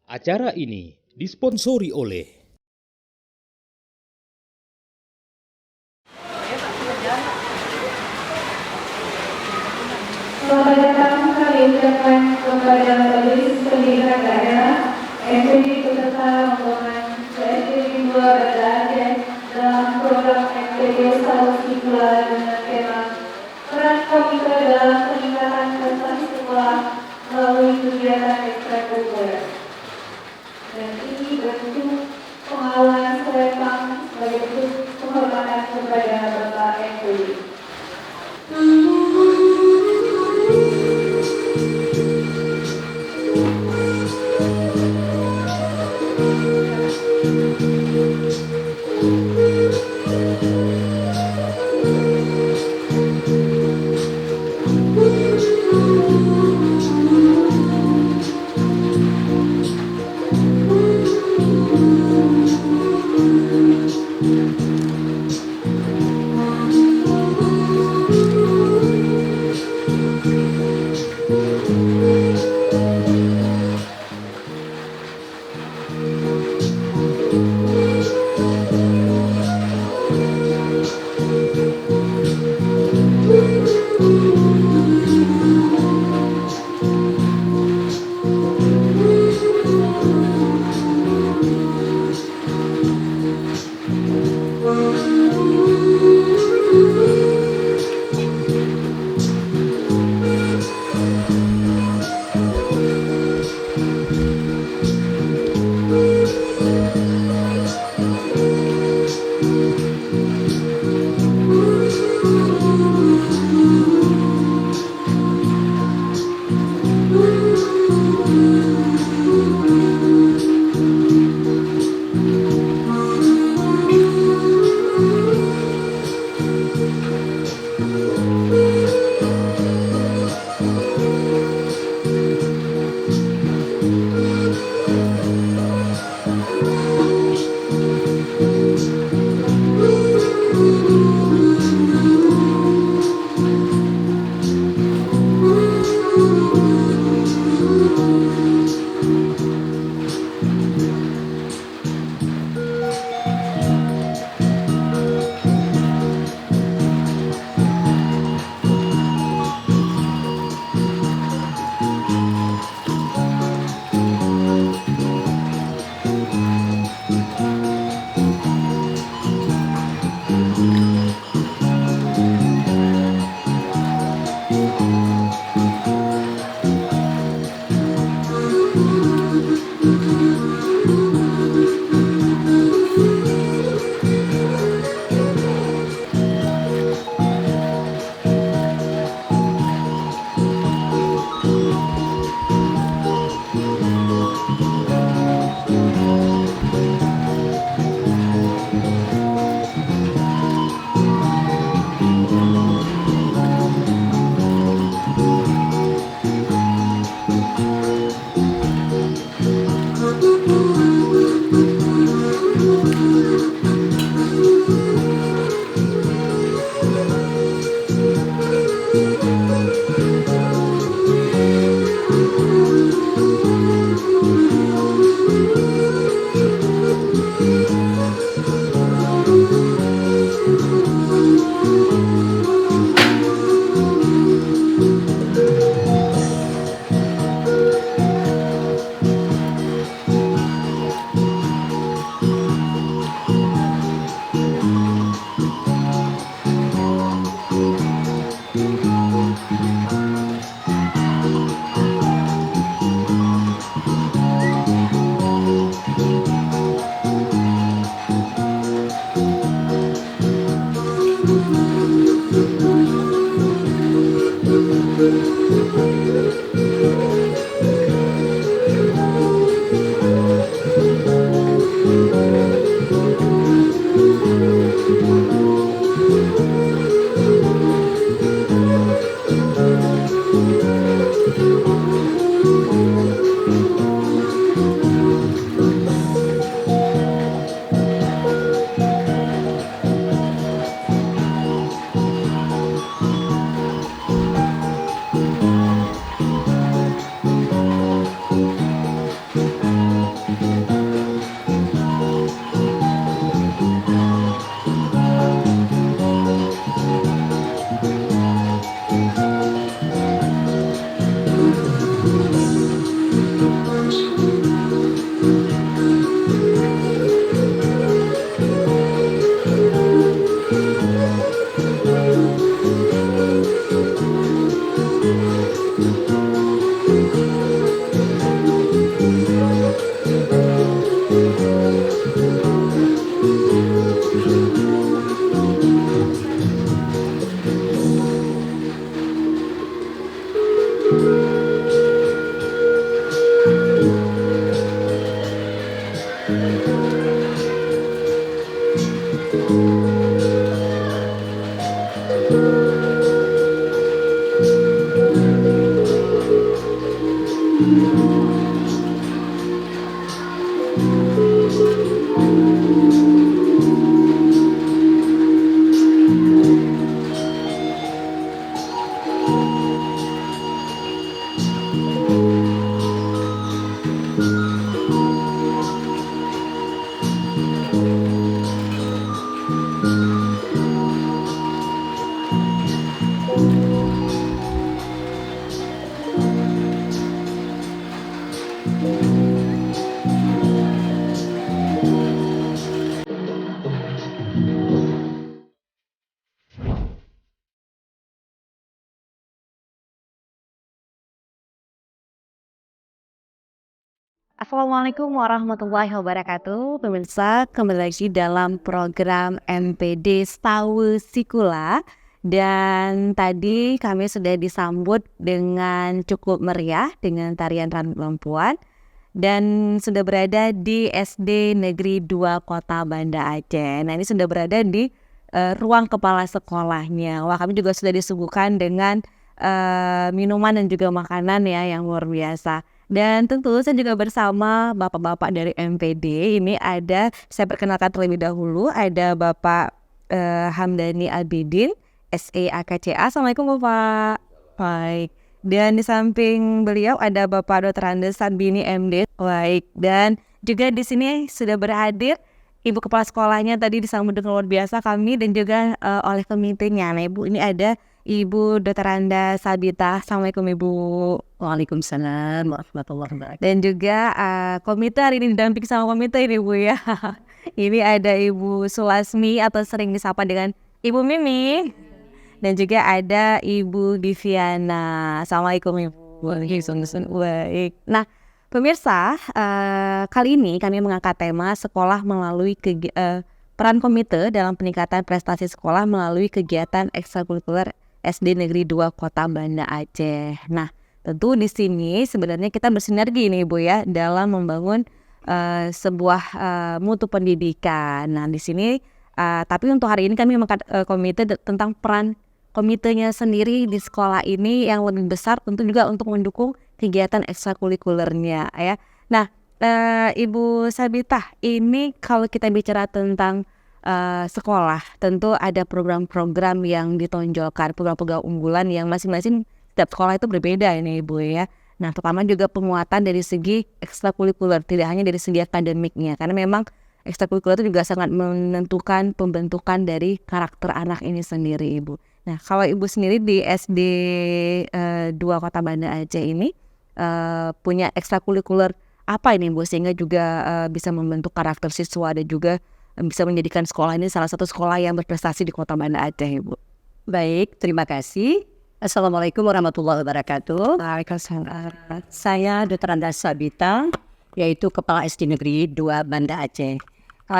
Acara ini disponsori oleh Selamat datang kami ucapkan kepada Majelis Pemilihan Daerah MPD peserta rombongan PSBB 2 Banda Aceh dalam program MPD Setahun Pula dengan tema peran komite dalam peningkatan prestasi sekolah melalui kegiatan ekstrakurikuler. Dan ini bentuk pengawalan serempak sebagai bentuk penghormatan kepada Bapak MPD. Assalamualaikum warahmatullahi wabarakatuh. Pemirsa, kembali lagi dalam program MPD Sawu Sikula. Dan tadi kami sudah disambut dengan cukup meriah dengan tarian rambut perempuan dan sudah berada di SD Negeri 2 Kota Banda Aceh. Nah, ini sudah berada di ruang kepala sekolahnya. Wah, kami juga sudah disuguhkan dengan minuman dan juga makanan ya yang luar biasa. Dan tentu saya juga bersama bapak-bapak dari MPD. Ini ada, saya perkenalkan terlebih dahulu, ada Bapak Hamdani Abidin, SE AKCA. Assalamualaikum Bapak. Baik. Dan di samping beliau ada Bapak Dr. Andes Sabini MD. Baik. Dan juga di sini sudah berhadir Ibu Kepala Sekolahnya, tadi disambut dengan luar biasa kami dan juga oleh komitenya. Nah Ibu, ini ada Ibu Dr. Anda Sabita. Assalamualaikum Ibu. Waalaikumsalam warahmatullahi wabarakatuh. Dan juga komite hari ini didampingi sama komite ini Ibu ya. Ini ada Ibu Sulasmi atau sering disapa dengan Ibu Mimi. Dan juga ada Ibu Diviana. Assalamualaikum Ibu. Waalaikumsalam. Baik. Nah pemirsa, kali ini kami mengangkat tema sekolah melalui peran komite dalam peningkatan prestasi sekolah melalui kegiatan ekstrakurikuler SD Negeri 2 Kota Banda Aceh. Nah, tentu di sini sebenarnya kita bersinergi nih Ibu ya dalam membangun sebuah mutu pendidikan. Nah, di sini tapi untuk hari ini kami mengangkat komite tentang peran komitenya sendiri di sekolah ini yang lebih besar, tentu juga untuk mendukung kegiatan ekstrakurikulernya ya. Nah, Ibu Sabita, ini kalau kita bicara tentang sekolah, tentu ada program-program yang ditonjolkan, program-program unggulan yang masing-masing setiap sekolah itu berbeda ini Ibu ya. Nah, terutama juga penguatan dari segi ekstrakurikuler, tidak hanya dari segi akademiknya, karena memang ekstrakurikuler itu juga sangat menentukan pembentukan dari karakter anak ini sendiri Ibu. Nah, kalau Ibu sendiri di SD 2 Kota Banda Aceh ini punya ekstrakurikuler apa ini Ibu sehingga juga bisa membentuk karakter siswa dan juga bisa menjadikan sekolah ini salah satu sekolah yang berprestasi di Kota Banda Aceh Ibu. Baik, terima kasih. Assalamualaikum warahmatullahi wabarakatuh. Waalaikumsalam. Saya Dr. Anda Sabita, yaitu Kepala SD Negeri 2 Banda Aceh.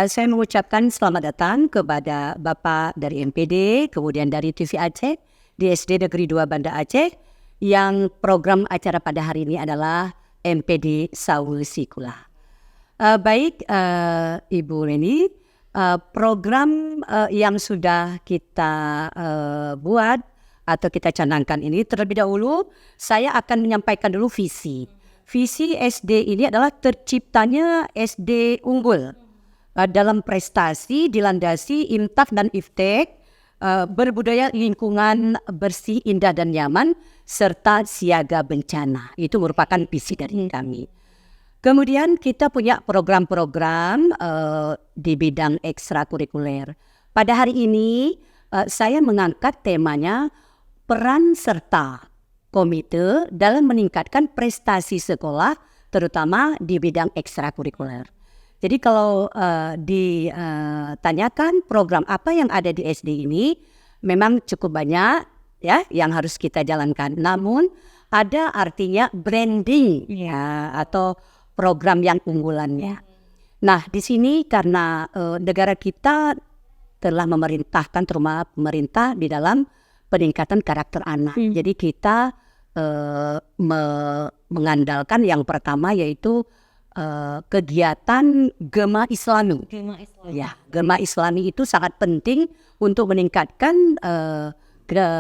Saya mengucapkan selamat datang kepada Bapak dari MPD, kemudian dari TV Aceh di SD Negeri 2 Banda Aceh, yang program acara pada hari ini adalah MPD Sawu Sikula. Baik, Ibu Reni, program yang sudah kita buat atau kita canangkan ini, terlebih dahulu saya akan menyampaikan dulu visi. Visi SD ini adalah terciptanya SD unggul dalam prestasi dilandasi imtak dan iftek, berbudaya lingkungan bersih, indah dan nyaman, serta siaga bencana. Itu merupakan visi dari kami. Kemudian kita punya program-program di bidang ekstrakurikuler. Pada hari ini saya mengangkat temanya peran serta komite dalam meningkatkan prestasi sekolah, terutama di bidang ekstrakurikuler. Jadi kalau ditanyakan program apa yang ada di SD ini, memang cukup banyak ya yang harus kita jalankan. Namun ada artinya branding ya atau program yang unggulannya. Nah di sini karena negara kita telah memerintahkan terutama pemerintah di dalam peningkatan karakter anak. Jadi kita mengandalkan yang pertama yaitu kegiatan Gema Islami. Ya, Gema Islami itu sangat penting untuk meningkatkan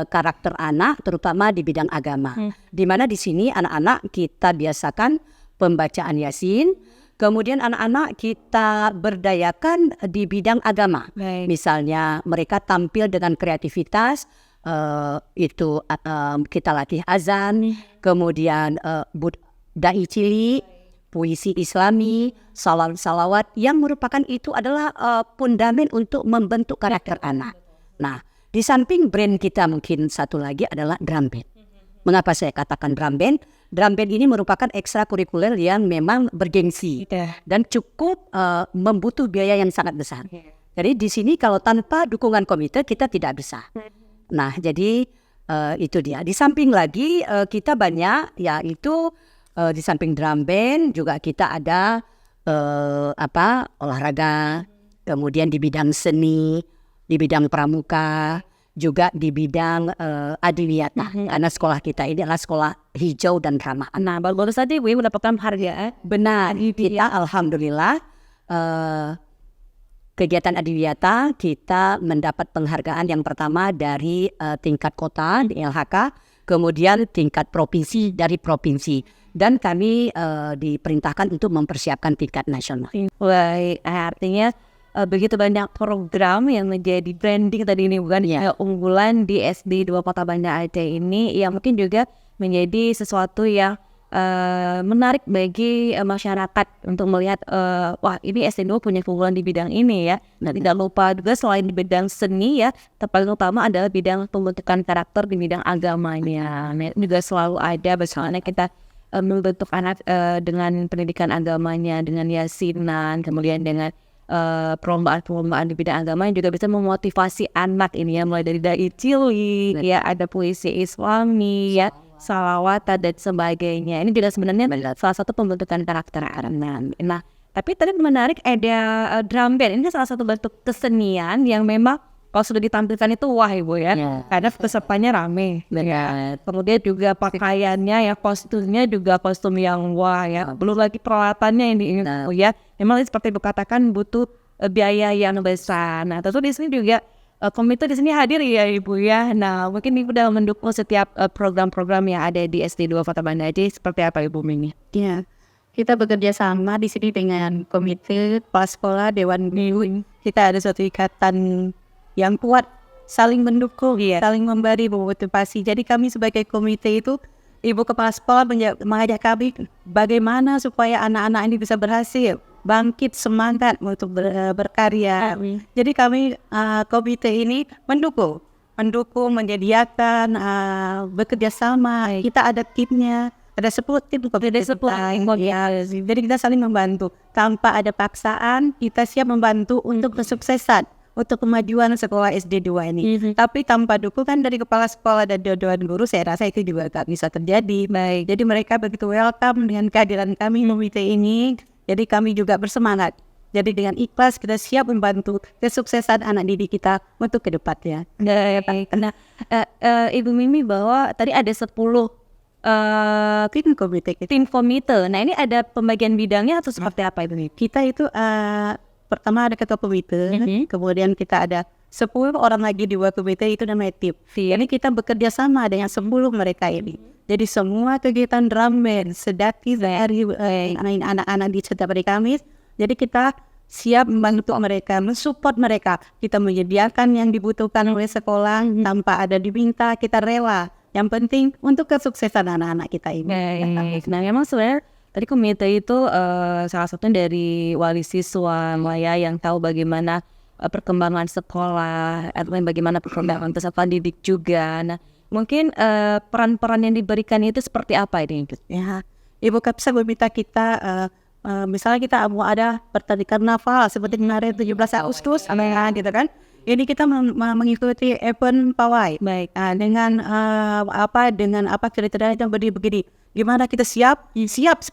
karakter anak, terutama di bidang agama. Di mana di sini anak-anak kita biasakan pembacaan Yasin, kemudian anak-anak kita berdayakan di bidang agama. Misalnya mereka tampil dengan kreativitas, itu kita latih azan, kemudian dai cilik, puisi Islami, salawat yang merupakan itu adalah fundament untuk membentuk karakter anak. Nah, di samping brand kita mungkin satu lagi adalah drum band. Mengapa saya katakan drum band? Drum band ini merupakan ekstrakurikuler yang memang bergengsi dan cukup membutuh biaya yang sangat besar. Jadi di sini kalau tanpa dukungan komite kita tidak bisa. Nah, jadi itu dia. Di samping lagi kita banyak yaitu Di samping drum band juga kita ada olahraga, kemudian di bidang seni, di bidang pramuka, juga di bidang adiwiyata. Karena sekolah kita ini adalah sekolah hijau dan ramah. Nah, baru saja Ibu mendapatkan penghargaan. Benar, kita alhamdulillah kegiatan adiwiyata kita mendapat penghargaan yang pertama dari tingkat kota di LHK, kemudian tingkat provinsi dari provinsi, dan kami diperintahkan untuk mempersiapkan tingkat nasional. Baik, artinya begitu banyak program yang menjadi branding tadi ini bukan unggulan di SD 2 Kota Banda Aceh ini yang mungkin juga menjadi sesuatu yang menarik bagi masyarakat untuk melihat wah ini SD 2 punya keunggulan di bidang ini ya. Nah, tidak lupa juga selain di bidang seni ya, paling utama adalah bidang pembentukan karakter di bidang agamanya. Nah, juga selalu ada bagaimana kita membentuk anak dengan pendidikan agamanya, dengan yasinan, kemudian dengan perlombaan-perlombaan di bidang agama yang juga bisa memotivasi anak ini ya, mulai dari dai cilik ya, ada puisi Islami ya, salawatan dan sebagainya. Ini juga sebenarnya salah satu pembentukan karakter anak. Nah, tapi tadi menarik ada drum band. Ini salah satu bentuk kesenian yang memang kalau sudah ditampilkan itu wah Ibu ya, karena pesertanya rame. Ya. Kemudian juga pakaiannya ya, kostumnya juga kostum yang wah ya. Belum lagi peralatannya ini ya. Memang seperti Ibu katakan butuh biaya yang besar. Nah, tentu di sini juga komite di sini hadir ya Ibu ya. Nah, mungkin Ibu dalam mendukung setiap program-program yang ada di SD 2 Kota Banda Aceh seperti apa Ibu Mimi? Ya, kita bekerja sama di sini dengan komite, kepala sekolah, dewan guru. Kita ada suatu ikatan yang kuat, saling mendukung, saling memberi motivasi. Jadi kami sebagai komite itu, Ibu Kepala Sekolah mengajak kami bagaimana supaya anak-anak ini bisa berhasil, bangkit semangat untuk berkarya. Jadi kami komite ini mendukung, menyediakan, bekerja sama. Kita ada timnya. Ada 10 tim jadi kita saling membantu. Tanpa ada paksaan, kita siap membantu untuk kesuksesan, untuk kemajuan sekolah SD 2 ini. Tapi tanpa dukungan dari kepala sekolah dan dewan guru, saya rasa itu juga tak bisa terjadi. Baik, jadi mereka begitu welcome dengan kehadiran kami komite ini. Jadi kami juga bersemangat. Jadi dengan ikhlas kita siap membantu kesuksesan anak didik kita untuk ke depannya. Nah, Ibu Mimi bahwa tadi ada 10 tim komite. Nah, ini ada pembagian bidangnya atau seperti apa Ibu? Kita itu pertama ada ketua komite, kemudian kita ada 10 orang lagi di bawah komite, itu namanya tim. Jadi kita bekerja sama dengan 10 mereka ini. Jadi semua kegiatan drum band, sedati dari anak-anak di setiap hari Kamis. Jadi kita siap membantu mereka, mensupport mereka. Kita menyediakan yang dibutuhkan oleh sekolah tanpa ada diminta, kita rela. Yang penting untuk kesuksesan anak-anak kita ini. Nah, memang sebenarnya tadi komite itu salah satunya dari wali siswa ya, yang tahu bagaimana perkembangan sekolah, atau bagaimana perkembangan peserta didik juga. Nah, mungkin peran-peran yang diberikan itu seperti apa ini? Ya, Ibu Kapsa meminta kita, misalnya kita mau ada pertandingan naval seperti kemarin 17 Agustus, gitu kan? Ini kita mengikuti event pawai. Baik. Dengan apa kriteria yang begini. Gimana kita siap?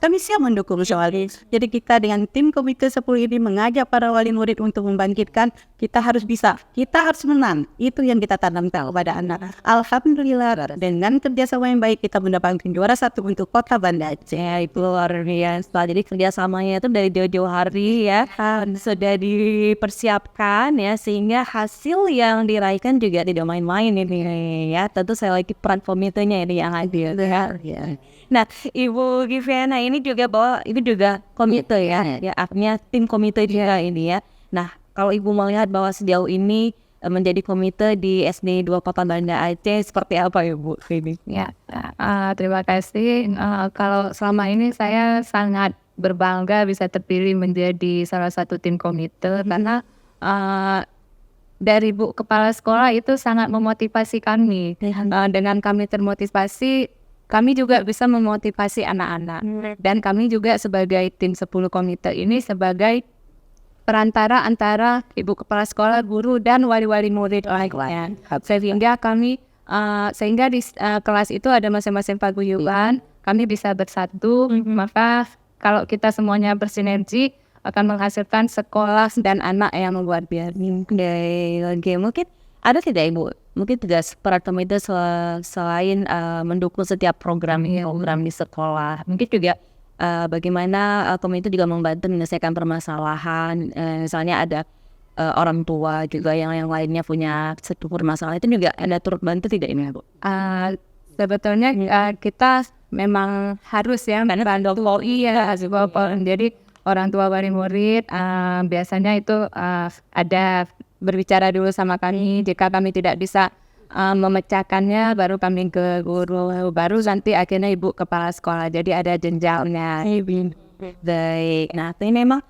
Kami siap mendukung soal ini. Jadi kita dengan tim komite 10 ini mengajak para wali murid untuk membangkitkan, kita harus bisa, kita harus menang. Itu yang kita tanamkan kepada anak. Alhamdulillah dengan kerjasama yang baik kita mendapatkan juara 1 untuk Kota Banda Aceh. Itu luar biasa. Jadi kerjasamanya itu dari jauh-jauh hari ya, sudah dipersiapkan ya, sehingga hasil yang diraihkan juga tidak main-main ini ya. Tentu saya lagi peran komitenya ini yang hadir ya. Nah, Ibu Giviana ini juga bahwa ini juga komite ya, artinya tim komite juga ini ya. Nah, kalau Ibu melihat bahwa sejauh ini menjadi komite di SD 2 Kota Banda Aceh seperti apa Ibu ini? Ya, terima kasih. Kalau selama ini saya sangat berbangga bisa terpilih menjadi salah satu tim komite karena dari Bu Kepala Sekolah itu sangat memotivasi kami. Dengan kami termotivasi, kami juga bisa memotivasi anak-anak. Dan kami juga sebagai tim 10 komite ini sebagai perantara antara Ibu Kepala Sekolah, guru, dan wali-wali murid lainnya. Sehingga kami, sehingga di kelas itu ada masing-masing paguyuban, kami bisa bersatu. Maka kalau kita semuanya bersinergi akan menghasilkan sekolah dan anak yang luar biasa. Oke, mungkin ada tidak Ibu? Mungkin tugas peran komite selain mendukung setiap program di sekolah, mungkin juga bagaimana komite juga membantu menyelesaikan permasalahan, misalnya ada orang tua juga yang lainnya punya satu permasalahan, itu juga ada turut bantu tidak ini Bu? Sebetulnya kita memang harus ya bantu. Iya, jadi orang tua wali murid biasanya itu ada berbicara dulu sama kami. Jika kami tidak bisa memecahkannya, baru kami ke guru, baru nanti akhirnya ibu kepala sekolah. Jadi ada jenjangnya. Baik, nah ini memang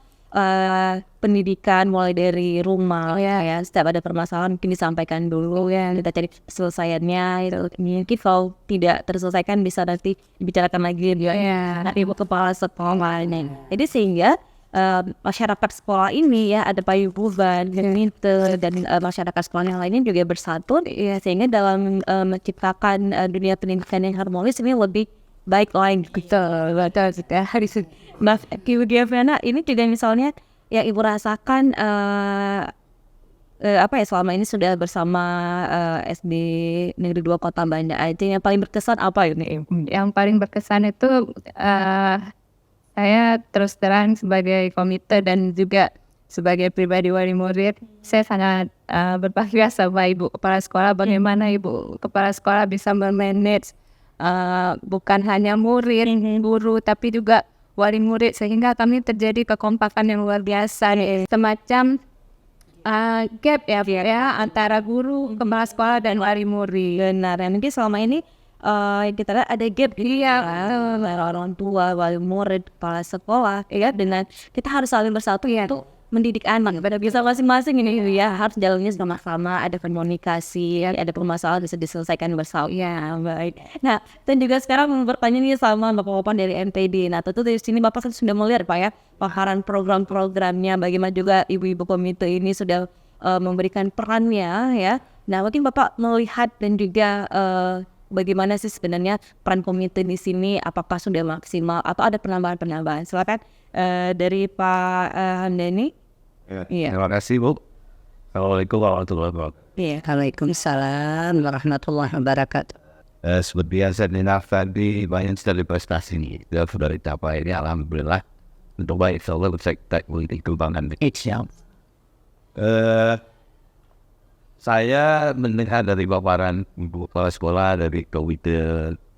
pendidikan mulai dari rumah ya, setiap ada permasalahan mungkin disampaikan dulu ya, kita cari selesaiannya itu. Mungkin kalau tidak terselesaikan bisa nanti dibicarakan lagi nanti ibu kepala sekolahnya. Jadi sehingga masyarakat sekolah ini ya, ada payuban, komite dan masyarakat sekolah yang lainnya juga bersatu ya, sehingga dalam menciptakan dunia pendidikan yang harmonis ini lebih baik lagi gitu. Nah, Ibu Diavena, ini juga misalnya yang Ibu rasakan selama ini sudah bersama SD Negeri 2 Kota Banda Aceh, yang paling berkesan apa ini? Yang paling berkesan itu saya terus terang sebagai komite dan juga sebagai pribadi wali murid, saya sangat berbahagia sama Ibu Kepala Sekolah, bagaimana Ibu Kepala Sekolah bisa memanage bukan hanya murid, guru, tapi juga wali murid, sehingga kami terjadi kekompakan yang luar biasa nih. Semacam gap ya antara guru, kepala sekolah dan wali murid. Benar, mungkin selama ini kita lihat ada gap orang tua, wali murid, kepala sekolah ya, dengan kita harus saling bersatu untuk mendidik anak pada bisa masing-masing ini ya, harus jalannya sama-sama, ada komunikasi, ada permasalahan bisa diselesaikan bersama. Ya, baik. Nah, dan juga sekarang mau bertanya nih sama Bapak-Bapak dari MPD. Nah, tentu dari sini Bapak kan sudah melihat Pak ya, paparan program-programnya, bagaimana juga ibu-ibu komite ini sudah memberikan perannya ya. Nah, mungkin Bapak melihat dan juga bagaimana sih sebenarnya peran komite di sini, apakah sudah maksimal atau ada penambahan-penambahan? Silakan dari Pak Hamdani. Iya. Terima kasih Bu. Assalamualaikum warahmatullahi wabarakatuh. Waalaikumsalam warahmatullahi wabarakatuh. Seperti biasa tadi banyak sekali prestasi ini sudah dicapai ini, alhamdulillah. Untuk baik insyaallah bisa kita kembangkan. Saya mendengar dari paparan Ibu Kepala Sekolah dari komite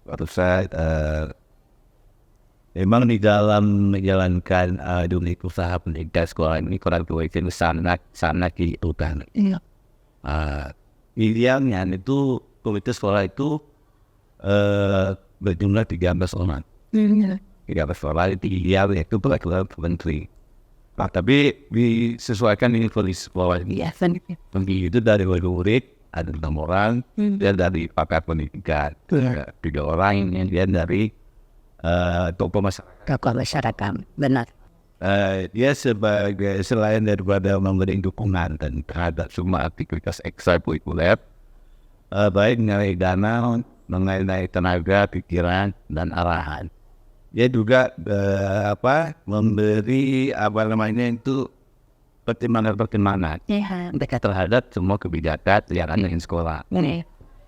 barusan, memang di dalam menjalankan dunia usaha pendidikan sekolah ini kurang tua itu sangat dibutuhkan. Idealnya itu komite sekolah itu berjumlah 13 orang. 13 orang itu idealnya itu peraturan menteri. Tapi disesuaikan dengan kondisi sekolah ini. Itu dari murid ada 6 orang, dan dari pakar pendidikan 3 orang, yang dari tokoh masyarakat. Benar. Dia sebagai selain daripada memberi dukungan dan terhadap semua aktivitas ekstrakurikuler, baik mengenai dana, mengenai tenaga, pikiran, dan arahan. Dia juga memberi itu pertimbangan terhadap semua kebijakan yang ada di sekolah.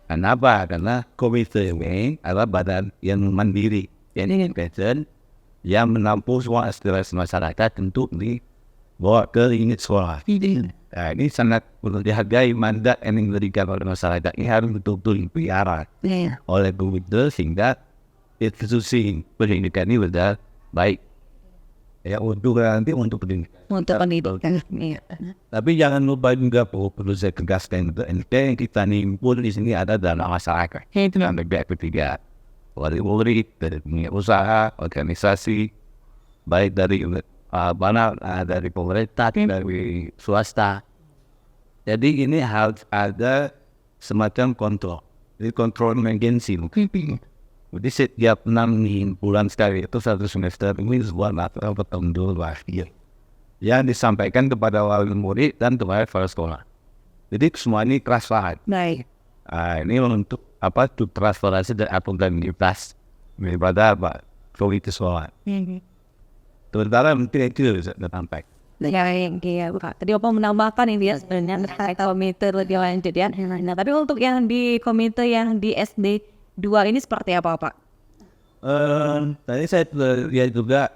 Kenapa? Karena komite ini adalah badan yang mandiri, yang independen, yang menampung semua aspirasi masyarakat untuk dibawa ke unit sekolah. Nah, ini sangat perlu dihargai, mandat yang diberikan oleh masyarakat ini harus betul-betul dipelihara oleh komite sehingga institusi pendidikan ini benar baik. Ya, untuk pendidikan. Tapi jangan lupa juga perlu saya tegaskan yang kita nimpun di sini ada dana masyarakat. Itu yang ketiga. Wali murid, dari dunia usaha, organisasi, baik dari dari pemerintah, dari swasta. Jadi ini harus ada semacam kontrol. Jadi kontrol emergency. Jadi setiap 6 bulan sekali itu satu semester ini sebuah laporan bertahun dulu yang disampaikan kepada wali murid dan kepada kepala sekolah. Jadi semua ini transparan. Ini untuk transparansi dan akuntabilitas daripada komite sekolah. Sementara mungkin itu bisa sampai. Ya, iya Pak. Tadi Bapak menambahkan ini ya sebenarnya terkait komite lebih lanjut ya. Nah, tapi untuk yang di komite yang di SD 2 ini seperti apa Pak? Tadi saya lihat juga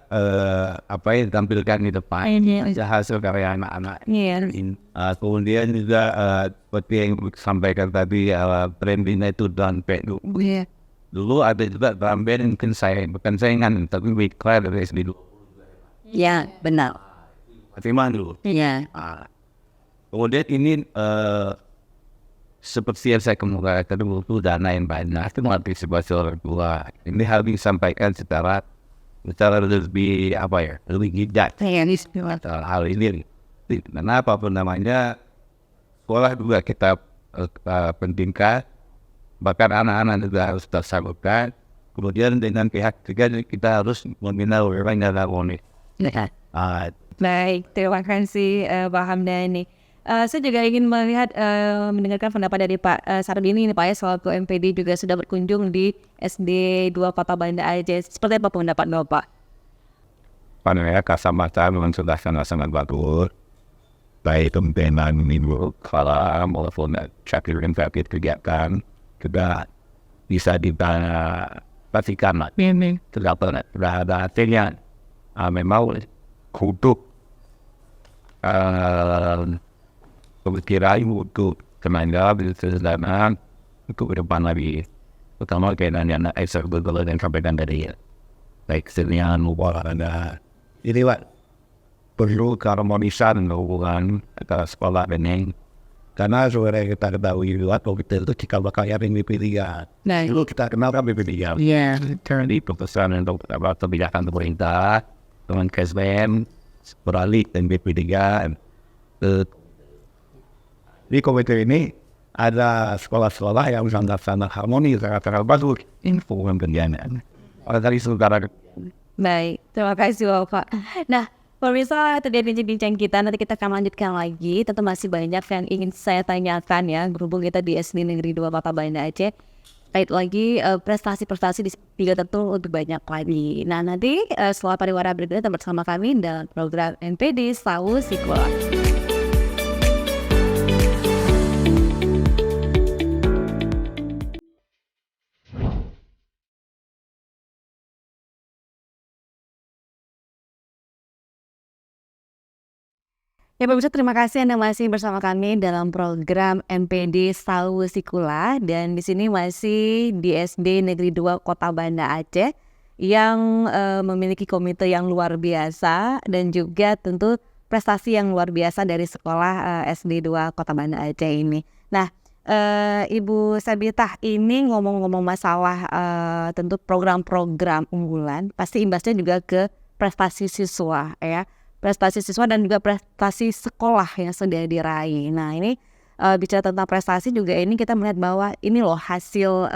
apa yang ditampilkan di depan hasil karya anak-anak. Iya. Kemudian juga seperti yang disampaikan tadi brand ini itu drum band. Iya. Dulu ada juga drum band bukan saingan tapi Wikra dari SD dulu. Ya, benar. Fatimah dulu. Iya. Kemudian ini seperti yang saya kemukakan dulu itu dana yang banyak itu mengantisipasi orang tua. Ini harus disampaikan secara lebih lebih gigit hal ini. Karena apapun namanya sekolah juga kita pentingkan, bahkan anak-anak juga harus tersabutkan. Kemudian dengan pihak ketiga kita harus membina orang yang harmonis. Baik, terima kasih Pak Hamdani. Saya juga ingin mendengarkan pendapat dari Pak Sarbini ini Pak ya, selaku MPD juga sudah berkunjung di SD 2 Kota Banda Aceh. Seperti apa pendapat Bapak? Panenya kacamata memang sudah sangat bagus. Baik pembenahan minggu kalau maupun cakirin kegiatan juga bisa dipastikan terdapat artinya memang untuk pemikiran untuk tenaga sederhana untuk ke depan lagi, terutama kaitannya anak ekstrakurikuler yang sampaikan tadi ya, baik kesenian olahraga. Jadi perlu keharmonisan hubungan antara sekolah dan yang karena sebenarnya kita ketahui waktu kita itu cikal bakal yang BP3. Nah, Dulu kita kenal kan BP3. Iya. Di keputusan untuk kebijakan pemerintah dengan KSBM beralih dan BP3. Di komite ini ada sekolah-sekolah yang sangat harmonis, sangat bagus. Info kerjaan. Oleh dari saudara. Baik, terima kasih Bapak. Nah, pemirsa, tadi bincang kita, nanti kita akan lanjutkan lagi. Tentu masih banyak yang ingin saya tanyakan ya, berhubung kita di SD Negeri 2 Kota Banda Aceh. Kait lagi prestasi-prestasi di tiga tentu lebih banyak lagi. Nah, nanti setelah pariwara berikutnya tetap bersama kami dalam program NPD Sawu Sekolah. Ya pemirsa, terima kasih Anda masih bersama kami dalam program MPD Sawu Sekolah, dan di sini masih di SD Negeri 2 Kota Banda Aceh yang memiliki komite yang luar biasa dan juga tentu prestasi yang luar biasa dari sekolah SD 2 Kota Banda Aceh ini. Nah, Ibu Sabitah, ini ngomong-ngomong masalah tentu program-program unggulan, pasti imbasnya juga ke prestasi siswa ya. Prestasi siswa dan juga prestasi sekolah yang sudah diraih. Nah, ini bicara tentang prestasi juga ini kita melihat bahwa ini loh hasil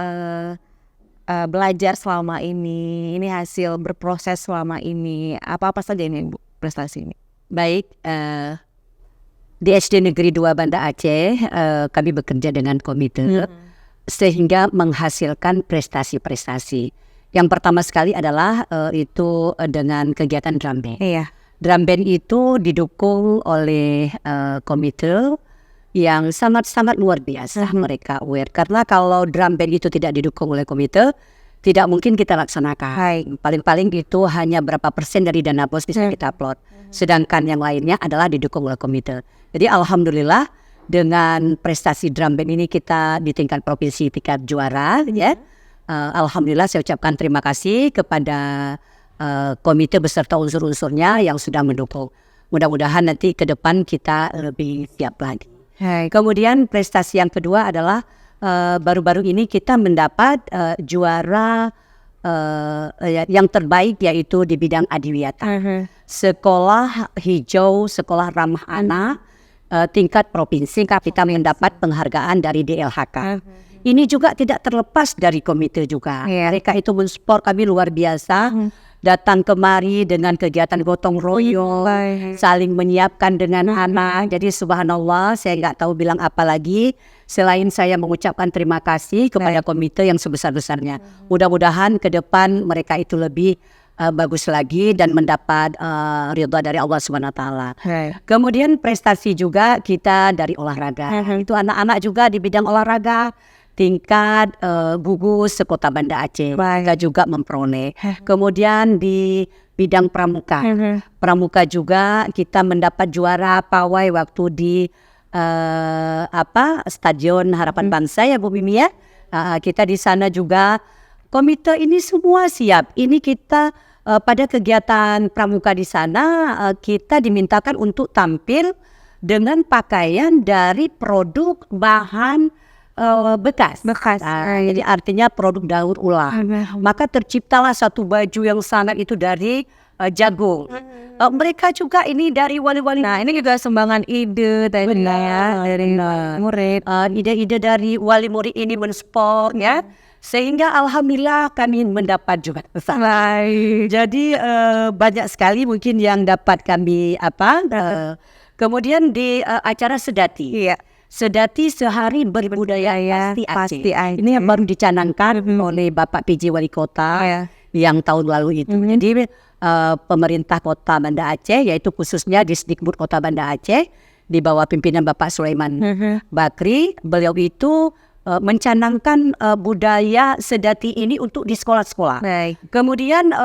belajar selama ini hasil berproses selama ini. Apa-apa saja ini Bu prestasi ini? Baik, di SD Negeri 2 Banda Aceh kami bekerja dengan komite sehingga menghasilkan prestasi-prestasi. Yang pertama sekali adalah itu dengan kegiatan drum band. Iya. Drum band itu didukung oleh komite yang sangat-sangat luar biasa. Mereka aware, karena kalau drum band itu tidak didukung oleh komite, tidak mungkin kita laksanakan. Paling-paling itu hanya berapa persen dari dana bos bisa kita upload. Sedangkan yang lainnya adalah didukung oleh komite. Jadi alhamdulillah dengan prestasi drum band ini kita di tingkat provinsi tingkat juara ya. Alhamdulillah saya ucapkan terima kasih kepada komite beserta unsur-unsurnya yang sudah mendukung. Mudah-mudahan nanti ke depan kita lebih siap lagi. Kemudian prestasi yang kedua adalah baru-baru ini kita mendapat juara yang terbaik, yaitu di bidang adiwiyata. Sekolah hijau, sekolah ramah anak tingkat provinsi, kita mendapat penghargaan dari DLHK. Ini juga tidak terlepas dari komite juga. Mereka itu mensupport kami luar biasa. datang kemari dengan kegiatan gotong royong, saling menyiapkan dengan anak. Jadi subhanallah, saya nggak tahu bilang apa lagi selain saya mengucapkan terima kasih kepada komite yang sebesar-besarnya. Mudah-mudahan ke depan mereka itu lebih bagus lagi dan mendapat ridha dari Allah Subhanahu wa taala. Kemudian prestasi juga kita dari olahraga. Itu anak-anak juga di bidang olahraga tingkat gugus sekota Banda Aceh. Kita juga memperoleh. Kemudian di bidang pramuka. Pramuka juga kita mendapat juara pawai waktu di Stadion Harapan Bangsa ya Bu Mimi ya. Kita di sana juga komite ini semua siap. Ini kita pada kegiatan pramuka di sana kita dimintakan untuk tampil dengan pakaian dari produk bahan bekas. Jadi artinya produk daur ulang. Maka terciptalah satu baju yang sangat itu dari jagung. Mereka juga ini dari wali-wali. Nah, ini juga sumbangan ide tadi ya dari murid. Ide-ide dari wali murid ini mensupport ya. Sehingga alhamdulillah kami mendapat juga. Jadi banyak sekali mungkin yang dapat kami kemudian di acara sedati. Sedati sehari berbudaya pasti Aceh. Ini yang baru dicanangkan oleh Bapak PJ Wali Kota yang tahun lalu itu. Jadi pemerintah Kota Banda Aceh, yaitu khususnya Disdikbud Kota Banda Aceh di bawah pimpinan Bapak Sulaiman Bakri, beliau itu mencanangkan budaya sedati ini untuk di sekolah-sekolah. Kemudian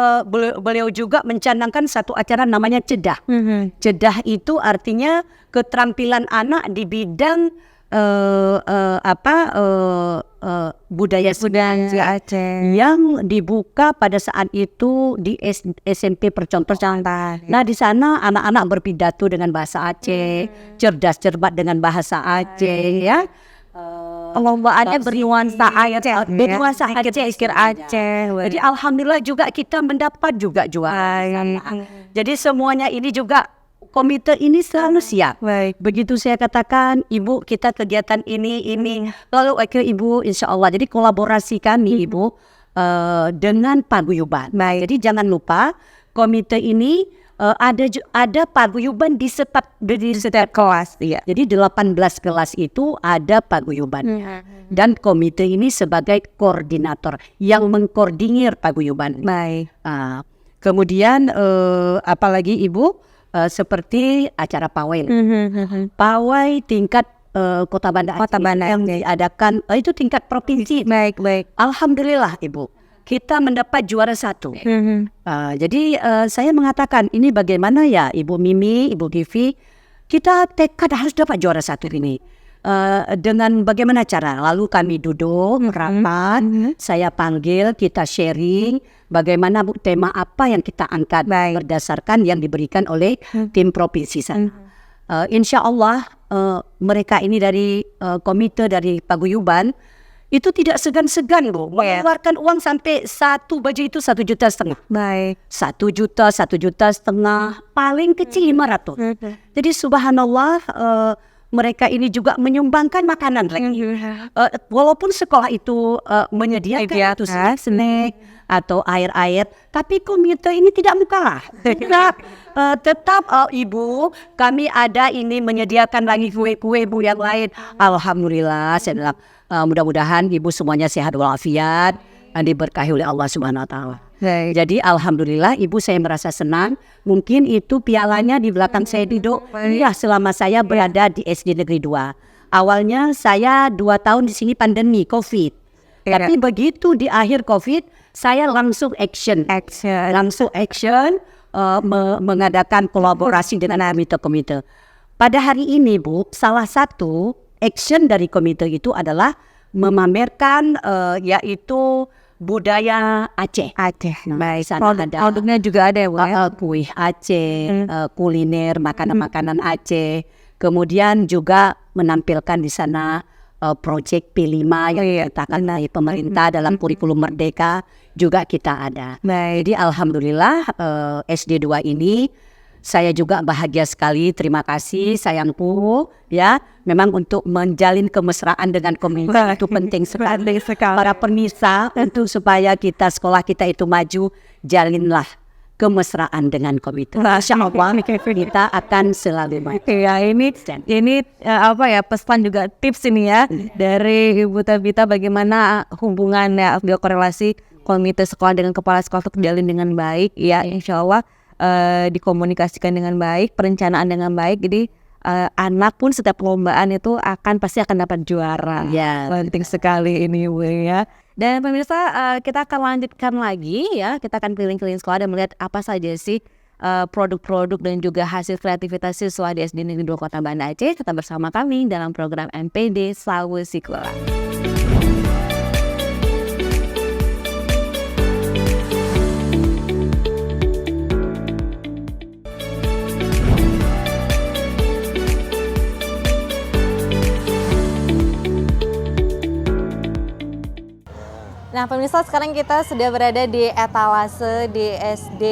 beliau juga mencanangkan satu acara namanya cedah. Cedah itu artinya keterampilan anak di bidang budaya Aceh yang dibuka pada saat itu di SMP Percontohan. Nah di sana anak-anak berpidato dengan bahasa Aceh, cerdas cermat dengan bahasa Aceh ya. Lombaannya bernuansa Aceh, pikir Aceh. Jadi alhamdulillah juga kita mendapat juga juara. Jadi semuanya ini juga komite ini selalu siap. Begitu saya katakan, Ibu kita kegiatan ini lalu Ibu insya Allah. Jadi kolaborasi kami Ibu dengan paguyuban. Jadi jangan lupa komite ini ada paguyuban di setiap kelas. Jadi 18 kelas itu ada paguyuban. Dan komite ini sebagai koordinator yang mengkoordinir paguyuban. Kemudian apalagi Ibu seperti acara pawai. Pawai tingkat Kota Banda Aceh yang diadakan itu tingkat provinsi. Alhamdulillah Ibu. Kita mendapat juara 1. Jadi saya mengatakan ini bagaimana ya Ibu Mimi, Ibu Givi, kita tekad harus dapat juara 1 ini. Dengan bagaimana cara? Lalu kami duduk rapat, saya panggil, kita sharing bagaimana tema apa yang kita angkat berdasarkan yang diberikan oleh tim provinsi sana. Insya Allah mereka ini dari komite dari paguyuban itu tidak segan-segan Bu, mengeluarkan uang sampai satu baju itu 1,5 juta. 1 juta, 1,5 juta, paling kecil 500. Jadi subhanallah mereka ini juga menyumbangkan makanan lagi. Walaupun sekolah itu menyediakan itu snack atau air-air, tapi komite ini tidak mukalah. Tetap Ibu, kami ada ini menyediakan lagi kue-kue Bu yang lain. Alhamdulillah, saya bilang mudah-mudahan Ibu semuanya sehat walafiat dan diberkahi oleh Allah Subhanahu wa taala. Jadi alhamdulillah Ibu saya merasa senang. Mungkin itu pialanya di belakang saya duduk. Ya selama saya berada di SD Negeri 2. Awalnya saya 2 tahun di sini pandemi Covid. Tapi begitu di akhir Covid saya langsung action. Mengadakan kolaborasi dengan komite. Pada hari ini Bu, salah satu action dari komite itu adalah memamerkan yaitu budaya Aceh. Produknya juga ada ya Bu? Kue Aceh, kuliner, makanan-makanan Aceh. Kemudian juga menampilkan di sana proyek P5 yang diletakkan oleh pemerintah dalam kurikulum Merdeka juga kita ada. Jadi alhamdulillah SD 2 ini saya juga bahagia sekali, terima kasih sayangku ya. Memang untuk menjalin kemesraan dengan komunitas itu penting sekali. Para pemirsa untuk supaya kita sekolah kita itu maju, jalinlah kemesraan dengan komite. Insya Allah kita akan selalu baik. Ya ini pesan juga tips ini ya dari Ibu Tabita bagaimana hubungan ya korelasi komite sekolah dengan kepala sekolah itu terjalin dengan baik ya, insya Allah dikomunikasikan dengan baik, perencanaan dengan baik, jadi anak pun setiap perlombaan itu pasti akan dapat juara. Ya. Penting sekali ini Bu ya. Dan pemirsa, kita akan lanjutkan lagi ya, kita akan keliling-keliling sekolah dan melihat apa saja sih produk-produk dan juga hasil kreativitas siswa di SD Negeri 2 Kota Banda Aceh. Tetap bersama kami dalam program MPD Sawu Sekolah. Nah pemirsa, sekarang kita sudah berada di etalase di SD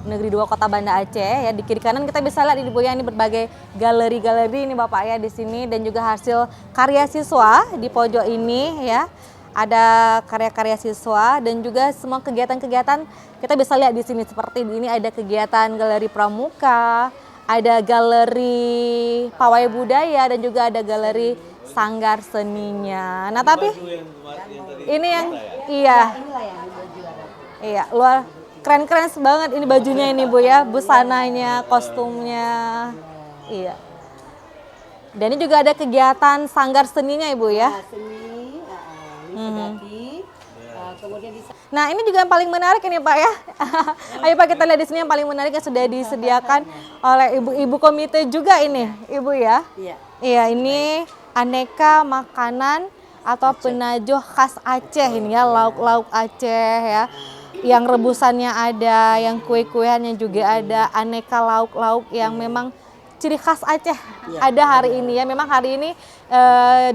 Negeri 2 Kota Banda Aceh ya. Di kiri kanan kita bisa lihat di Bu ya, ini berbagai galeri-galeri ini Bapak ya di sini, dan juga hasil karya siswa di pojok ini ya. Ada karya-karya siswa dan juga semua kegiatan-kegiatan kita bisa lihat di sini, seperti ini ada kegiatan galeri pramuka, ada galeri pawai budaya, dan juga ada galeri sanggar seninya. Nah tapi ini yang iya luar keren-keren banget ini bajunya ini Bu ya, busananya, kostumnya, iya. Dan ini juga ada kegiatan sanggar seninya Ibu ya. Nah ini juga yang paling menarik ini Pak ya. Ayo Pak kita lihat di sini yang paling menarik yang sudah disediakan oleh ibu-ibu komite juga ini Ibu ya. Iya ini aneka makanan atau penajo khas Aceh ini ya, lauk-lauk Aceh ya. Yang rebusannya ada, yang kue-kueannya juga ada, aneka lauk-lauk yang memang ciri khas Aceh ada hari ini ya. Memang hari ini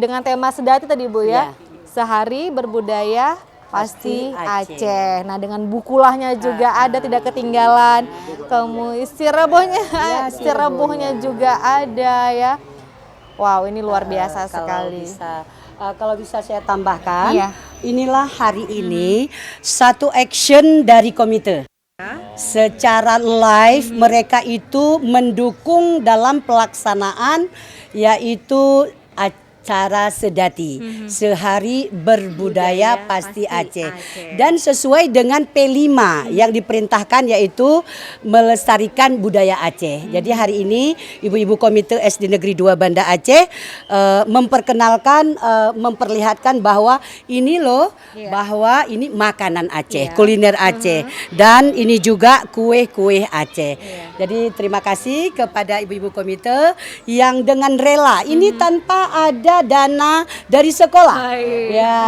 dengan tema Sedati tadi Bu ya. Sehari berbudaya pasti Aceh. Nah dengan bukulahnya juga ada, tidak ketinggalan. Kemudian sirebohnya juga ada ya. Wow, ini luar biasa sekali. Kalau bisa saya tambahkan, inilah hari ini satu action dari komite. Secara live mereka itu mendukung dalam pelaksanaan yaitu acara Sedati, sehari berbudaya pasti Aceh. Dan sesuai dengan P5 yang diperintahkan yaitu melestarikan budaya Aceh. Jadi hari ini ibu-ibu komite SD Negeri 2 Banda Aceh memperkenalkan, memperlihatkan bahwa ini loh, bahwa ini makanan Aceh, kuliner Aceh, dan ini juga kue-kue Aceh. Jadi terima kasih kepada ibu-ibu komite yang dengan rela, ini tanpa ada dana dari sekolah. Ya,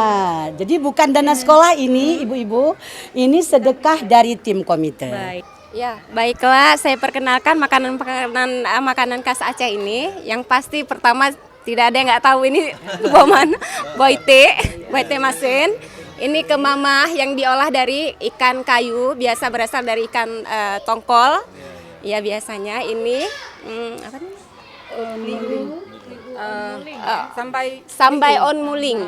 jadi bukan dana sekolah ini ibu-ibu, ini sedekah dari tim komite. Ya, baiklah, saya perkenalkan makanan khas Aceh ini. Yang pasti pertama tidak ada yang nggak tahu ini boite masin. Ini kemamah yang diolah dari ikan kayu, biasa berasal dari ikan tongkol. Ya biasanya ini apa nih? Sambai on muling.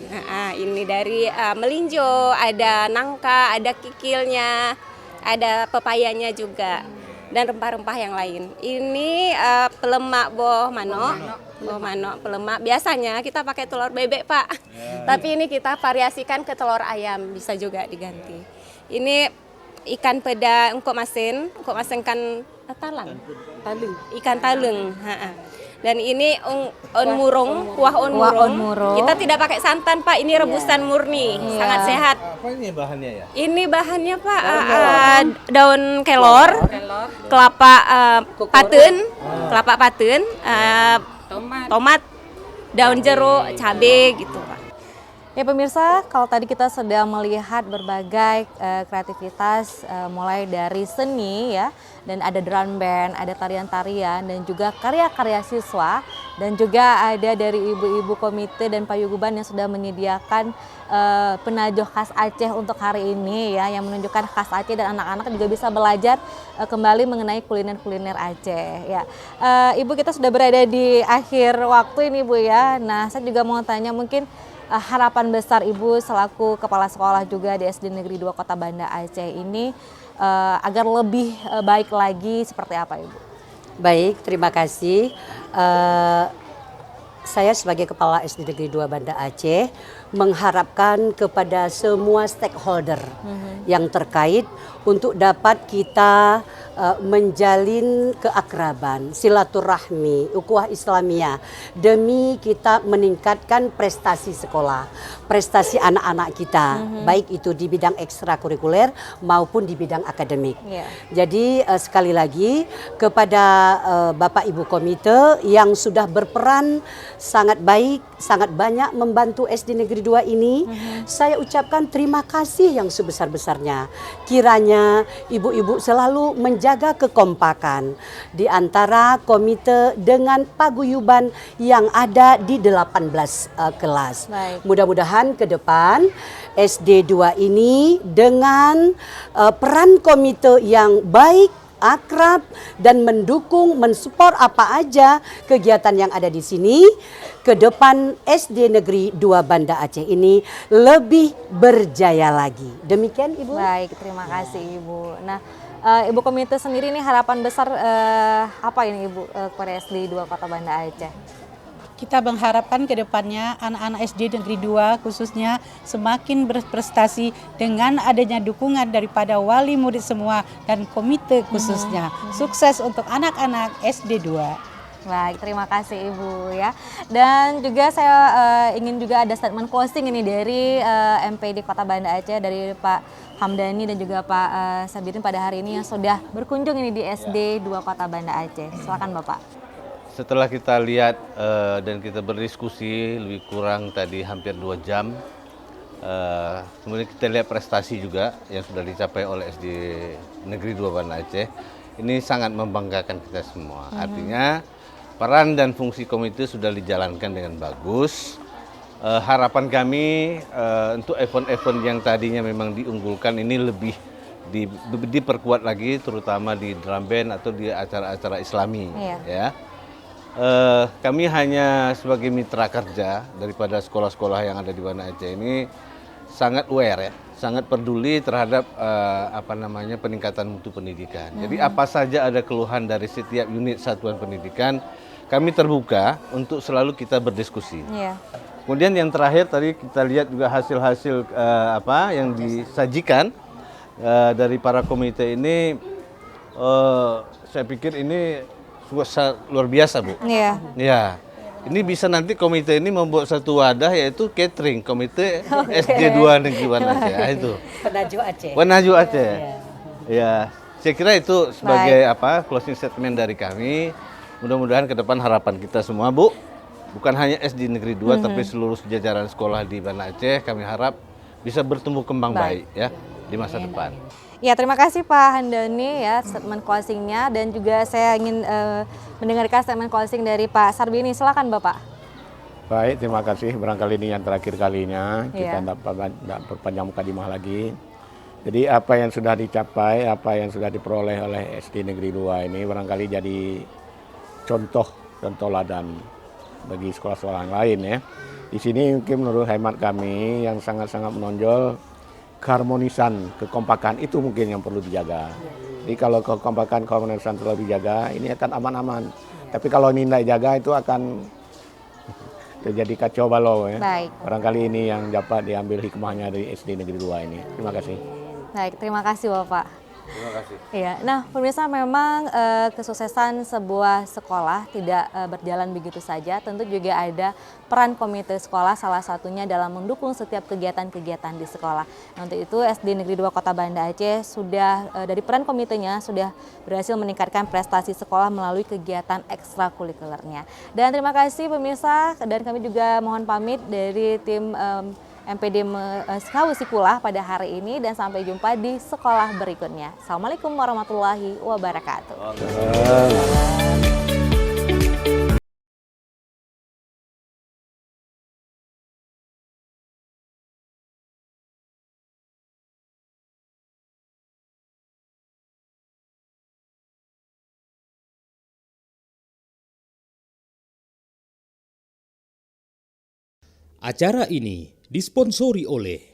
Nah, ini dari melinjo, ada nangka, ada kikilnya, ada pepayanya juga, dan rempah-rempah yang lain. Ini pelemak boh manok, pelemak. Biasanya kita pakai telur bebek Pak, tapi ini kita variasikan ke telur ayam, bisa juga diganti. Ini ikan peda engkok masin kan ikan talung. Dan ini on murung, kuah on murung. Kita tidak pakai santan Pak, ini rebusan murni, sangat sehat. Apa ini bahannya ya? Ini bahannya Pak, daun kelor, kelapa paten, tomat, daun jeruk, cabai gitu Pak. Ya pemirsa, kalau tadi kita sudah melihat berbagai kreativitas mulai dari seni ya, dan ada drum band, ada tarian-tarian, dan juga karya-karya siswa, dan juga ada dari ibu-ibu komite dan paguyuban yang sudah menyediakan penajo khas Aceh untuk hari ini ya, yang menunjukkan khas Aceh, dan anak-anak juga bisa belajar kembali mengenai kuliner-kuliner Aceh ya. Ibu, kita sudah berada di akhir waktu ini Bu ya. Nah saya juga mau tanya, mungkin harapan besar Ibu selaku kepala sekolah juga di SD Negeri 2 Kota Banda Aceh ini agar lebih baik lagi seperti apa Ibu? Baik, terima kasih. Saya sebagai Kepala SD Negeri 2 Banda Aceh mengharapkan kepada semua stakeholder yang terkait untuk dapat kita menjalin keakraban, silaturahmi, ukhuwah Islamiyah demi kita meningkatkan prestasi sekolah, prestasi anak-anak kita, baik itu di bidang ekstrakurikuler maupun di bidang akademik. Jadi sekali lagi kepada Bapak Ibu Komite yang sudah berperan sangat baik, sangat banyak membantu SD Negeri 2 ini, saya ucapkan terima kasih yang sebesar-besarnya. Kiranya ibu-ibu selalu menjaga kekompakan di antara komite dengan paguyuban yang ada di 18 kelas. Mudah-mudahan ke depan SD 2 ini dengan peran komite yang baik, akrab dan mendukung, mensupport apa aja kegiatan yang ada di sini, ke depan SD Negeri 2 Banda Aceh ini lebih berjaya lagi. Demikian Ibu. Baik, terima kasih Ibu. Nah, Ibu Komite sendiri ini harapan besar apa ini Ibu kepada SD 2 Kota Banda Aceh? Kita mengharapkan ke depannya anak-anak SD Negeri 2 khususnya semakin berprestasi dengan adanya dukungan daripada wali murid semua dan komite khususnya. Sukses untuk anak-anak SD 2. Baik, terima kasih Ibu ya. Dan juga saya ingin juga ada statement closing ini dari MPD Kota Banda Aceh, dari Pak Hamdani dan juga Pak Sabirin pada hari ini yang sudah berkunjung ini di SD 2 Kota Banda Aceh. Silakan Bapak. Setelah kita lihat dan kita berdiskusi lebih kurang tadi hampir 2 jam, kemudian kita lihat prestasi juga yang sudah dicapai oleh SD Negeri 2 Banda Aceh, ini sangat membanggakan kita semua. Artinya peran dan fungsi komite sudah dijalankan dengan bagus. Harapan kami untuk event-event yang tadinya memang diunggulkan ini lebih diperkuat lagi, terutama di drum band atau di acara-acara Islami. Ya. Kami hanya sebagai mitra kerja daripada sekolah-sekolah yang ada di Banda Aceh ini sangat aware ya, sangat peduli terhadap peningkatan mutu pendidikan. Jadi apa saja ada keluhan dari setiap unit satuan pendidikan, kami terbuka untuk selalu kita berdiskusi. Kemudian yang terakhir tadi kita lihat juga hasil-hasil yang disajikan dari para komite ini, saya pikir ini luar biasa Bu. Ya, ini bisa nanti komite ini membuat satu wadah yaitu catering komite SD 2 Negeri Banda Aceh. Itu. Penaju Aceh. Penaju Aceh. Ya, saya kira itu sebagai closing statement dari kami. Mudah-mudahan ke depan harapan kita semua Bu, bukan hanya SD Negeri 2 tapi seluruh jajaran sekolah di Banda Aceh kami harap bisa bertumbuh kembang baik ya di masa depan. Ya, terima kasih Pak Handani ya statement closingnya, dan juga saya ingin mendengarkan statement closing dari Pak Sarbini. Silakan Bapak. Baik, terima kasih. Barangkali ini yang terakhir kalinya kita dapat perpanjang mukadimah lagi. Jadi apa yang sudah dicapai, apa yang sudah diperoleh oleh SD Negeri 2 ini barangkali jadi contoh teladan bagi sekolah-sekolah yang lain ya. Di sini mungkin menurut hemat kami yang sangat-sangat menonjol keharmonisan, kekompakan itu mungkin yang perlu dijaga. Jadi kalau kekompakan, keharmonisan terlalu dijaga, ini akan aman-aman. Tapi kalau ini tidak dijaga itu akan terjadi kacau balau ya. Barangkali ini yang dapat diambil hikmahnya dari SD Negeri 2 ini. Terima kasih. Baik, terima kasih Bapak. Terima kasih. Iya, nah pemirsa, memang kesuksesan sebuah sekolah tidak berjalan begitu saja. Tentu juga ada peran komite sekolah, salah satunya dalam mendukung setiap kegiatan-kegiatan di sekolah. Nah, untuk itu SD Negeri 2 Kota Banda Aceh sudah dari peran komitenya sudah berhasil meningkatkan prestasi sekolah melalui kegiatan ekstrakurikulernya. Dan terima kasih pemirsa, dan kami juga mohon pamit dari tim MPD Sikulah pada hari ini, dan sampai jumpa di sekolah berikutnya. Assalamualaikum warahmatullahi wabarakatuh. Acara ini disponsori oleh